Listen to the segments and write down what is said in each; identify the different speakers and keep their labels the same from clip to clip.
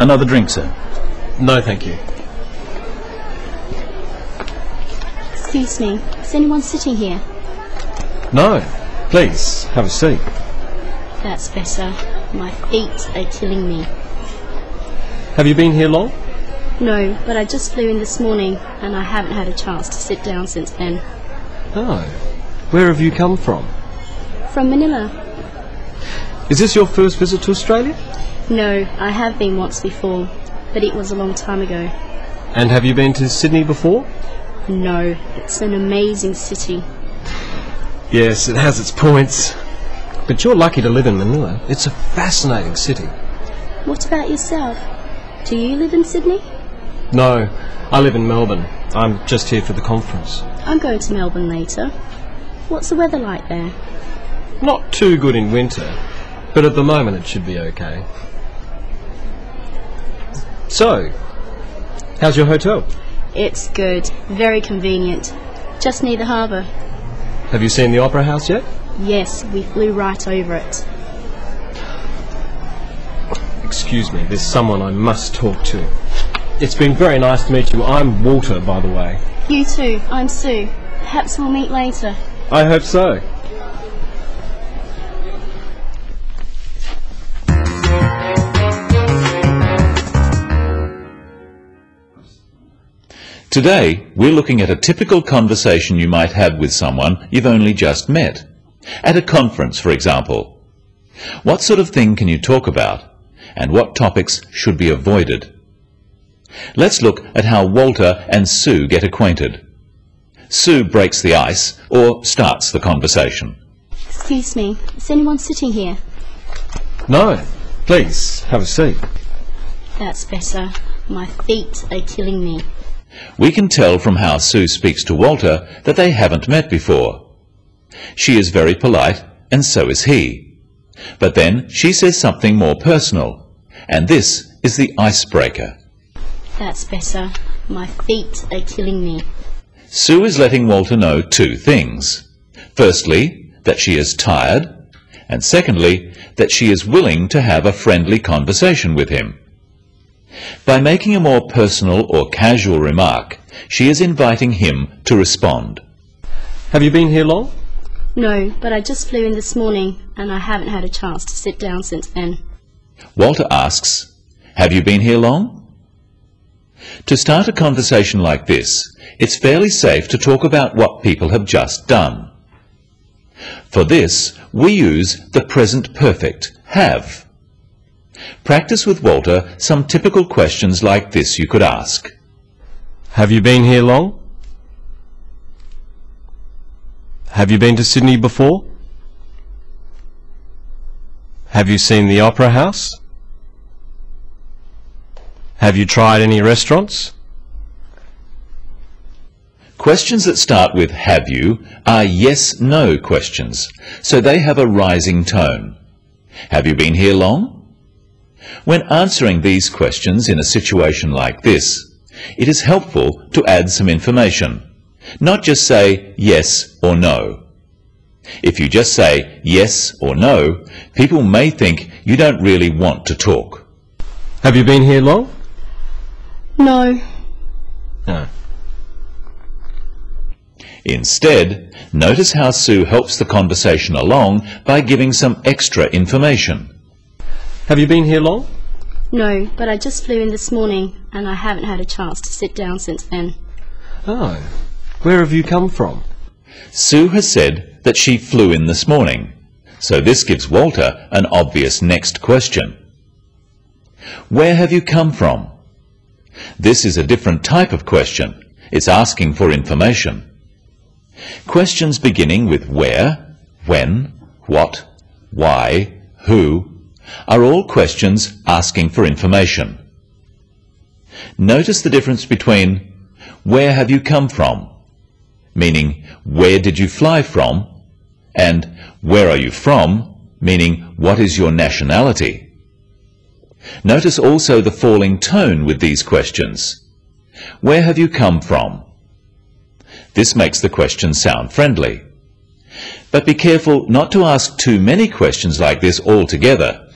Speaker 1: Another drink, sir?
Speaker 2: No, thank you.
Speaker 3: Excuse me, is anyone sitting here?
Speaker 2: No, please, have a seat.
Speaker 3: That's better. My feet are killing me.
Speaker 2: Have you been here long?
Speaker 3: No, but I just flew in this morning and I haven't had a chance to sit down since then.
Speaker 2: Oh, where have you come from?
Speaker 3: From Manila.
Speaker 2: Is this your first visit to Australia?
Speaker 3: No, I have been once before, but it was a long time ago.
Speaker 2: And have you been to Sydney before?
Speaker 3: No, it's an amazing city.
Speaker 2: Yes, it has its points. But you're lucky to live in Manila. It's a fascinating city.
Speaker 3: What about yourself? Do you live in Sydney?
Speaker 2: No, I live in Melbourne. I'm just here for the conference.
Speaker 3: I'm going to Melbourne later. What's the weather like there?
Speaker 2: Not too good in winter, but at the moment it should be okay. So, how's your hotel?
Speaker 3: It's good, very convenient. Just near the harbour.
Speaker 2: Have you seen the Opera House yet?
Speaker 3: Yes, we flew right over it.
Speaker 2: Excuse me, there's someone I must talk to. It's been very nice to meet you. I'm Walter, by the way.
Speaker 3: You too, I'm Sue. Perhaps we'll meet later.
Speaker 2: I hope so.
Speaker 1: Today, we're looking at a typical conversation you might have with someone you've only just met. At a conference, for example. What sort of thing can you talk about? And what topics should be avoided? Let's look at how Walter and Sue get acquainted. Sue breaks the ice or starts the conversation.
Speaker 3: Excuse me, is anyone sitting here?
Speaker 2: No, please, have a seat.
Speaker 3: That's better. My feet are killing me.
Speaker 1: We can tell from how Sue speaks to Walter that they haven't met before. She is very polite, and so is he. But then she says something more personal, and this is the icebreaker.
Speaker 3: That's better. My feet are killing me.
Speaker 1: Sue is letting Walter know two things. Firstly, that she is tired, and secondly, that she is willing to have a friendly conversation with him. By making a more personal or casual remark, she is inviting him to respond.
Speaker 2: Have you been here long?
Speaker 3: No, but I just flew in this morning and I haven't had a chance to sit down since then.
Speaker 1: Walter asks, "Have you been here long?" To start a conversation like this, it's fairly safe to talk about what people have just done. For this, we use the present perfect, have. Practice with Walter some typical questions like this you could ask.
Speaker 2: Have you been here long? Have you been to Sydney before? Have you seen the Opera House? Have you tried any restaurants?
Speaker 1: Questions that start with have you are yes-no questions, so they have a rising tone. Have you been here long? When answering these questions in a situation like this, it is helpful to add some information, not just say yes or no. If you just say yes or no, people may think you don't really want to talk.
Speaker 2: Have you been here long?
Speaker 3: No.
Speaker 2: No.
Speaker 1: Instead, notice how Sue helps the conversation along by giving some extra information.
Speaker 2: Have you been here long?
Speaker 3: No, but I just flew in this morning and I haven't had a chance to sit down since then.
Speaker 2: Oh, where have you come from?
Speaker 1: Sue has said that she flew in this morning, so this gives Walter an obvious next question. Where have you come from? This is a different type of question. It's asking for information. Questions beginning with where, when, what, why, who, are all questions asking for information. Notice the difference between where have you come from, meaning where did you fly from, and where are you from, meaning what is your nationality. Notice also the falling tone with these questions. Where have you come from? This makes the question sound friendly. But be careful not to ask too many questions like this altogether.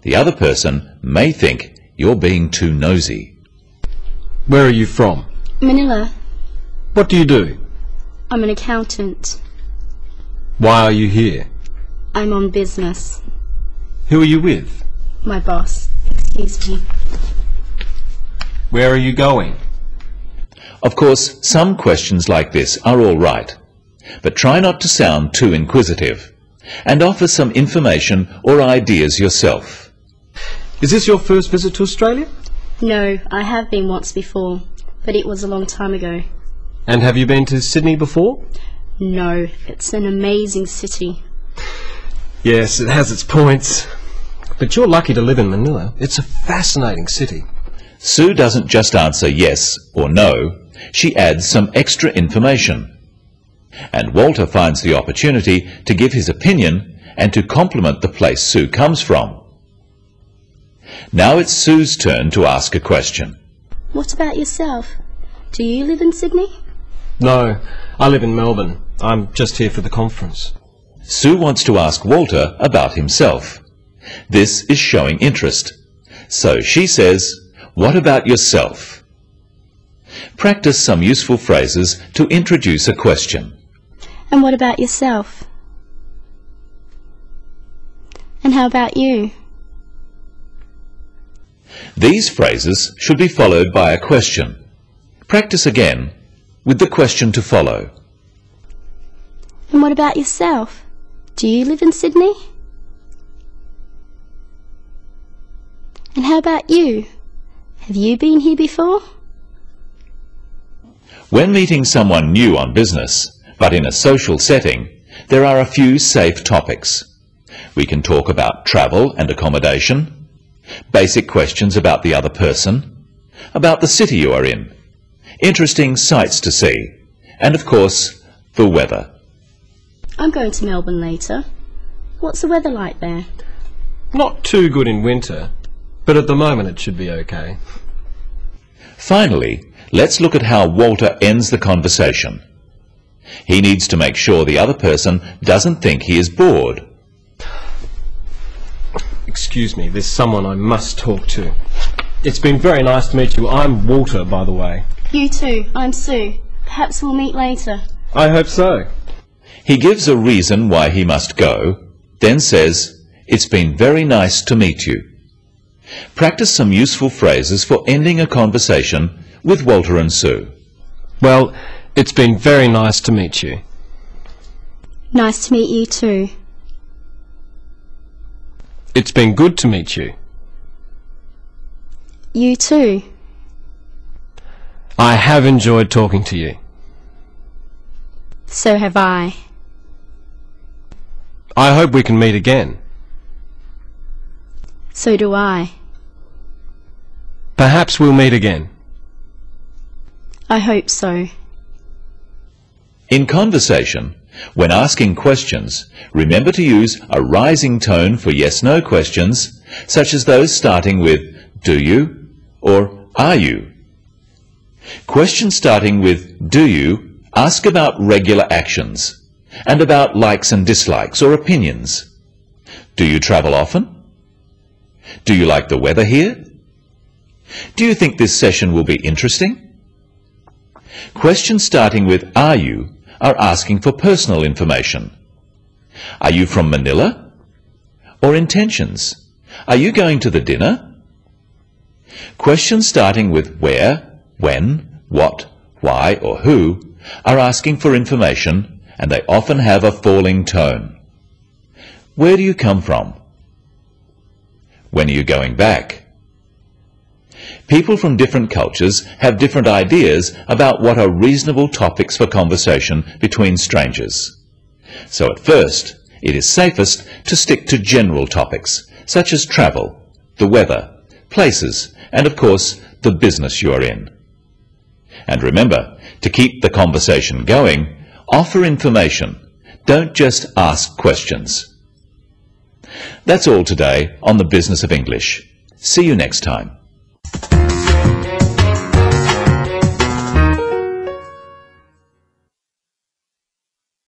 Speaker 1: The other person may think You're being too nosy.
Speaker 2: Where are you from?
Speaker 3: Manila.
Speaker 2: What do you do?
Speaker 3: I'm an accountant.
Speaker 2: Why are you here?
Speaker 3: I'm on business.
Speaker 2: Who are you with?
Speaker 3: My boss. Excuse me.
Speaker 2: Where are you going?
Speaker 1: Of course, some questions like this are all right, but try not to sound too inquisitive, and offer some information or ideas yourself.
Speaker 2: Is this your first visit to Australia?
Speaker 3: No, I have been once before, but it was a long time ago.
Speaker 2: And have you been to Sydney before?
Speaker 3: No, it's an amazing city.
Speaker 2: Yes, it has its points. But you're lucky to live in Manila. It's a fascinating city.
Speaker 1: Sue doesn't just answer yes or no, she adds some extra information. And Walter finds the opportunity to give his opinion and to compliment the place Sue comes from. Now it's Sue's turn to ask a question.
Speaker 3: What about yourself? Do you live in Sydney?
Speaker 2: No, I live in Melbourne. I'm just here for the conference.
Speaker 1: Sue wants to ask Walter about himself. This is showing interest. So she says, "What about yourself?" Practice some useful phrases to introduce a question.
Speaker 3: And what about yourself? And how about you?
Speaker 1: These phrases should be followed by a question. Practice again with the question to follow.
Speaker 3: And what about yourself? Do you live in Sydney? And how about you? Have you been here before?
Speaker 1: When meeting someone new on business, but in a social setting, there are a few safe topics. We can talk about travel and accommodation, basic questions about the other person, about the city you are in, interesting sights to see, and of course, the weather.
Speaker 3: I'm going to Melbourne later. What's the weather like there?
Speaker 2: Not too good in winter, but at the moment it should be okay.
Speaker 1: Finally, let's look at how Walter ends the conversation. He needs to make sure the other person doesn't think he is bored.
Speaker 2: Excuse me, there's someone I must talk to. It's been very nice to meet you. I'm Walter, by the way.
Speaker 3: You too. I'm Sue. Perhaps we'll meet later.
Speaker 2: I hope so.
Speaker 1: He gives a reason why he must go, then says, "It's been very nice to meet you." Practice some useful phrases for ending a conversation with Walter and Sue.
Speaker 2: Well, it's been very nice to meet you.
Speaker 3: Nice to meet you too.
Speaker 2: It's been good to meet you.
Speaker 3: You too.
Speaker 2: I have enjoyed talking to you.
Speaker 3: So have I.
Speaker 2: I hope we can meet again.
Speaker 3: So do I.
Speaker 2: Perhaps we'll meet again.
Speaker 3: I hope so.
Speaker 1: In conversation, when asking questions, remember to use a rising tone for yes-no questions, such as those starting with "Do you?" or "Are you?" Questions starting with "Do you?" ask about regular actions and about likes and dislikes or opinions. Do you travel often? Do you like the weather here? Do you think this session will be interesting? Questions starting with "Are you?" are asking for personal information. Are you from Manila? Or intentions? Are you going to the dinner? Questions starting with where, when, what, why, or who are asking for information, and they often have a falling tone. Where do you come from? When are you going back? People from different cultures have different ideas about what are reasonable topics for conversation between strangers. So at first, it is safest to stick to general topics, such as travel, the weather, places, and of course, the business you are in. And remember, to keep the conversation going, offer information. Don't just ask questions. That's all today on the Business of English. See you next time.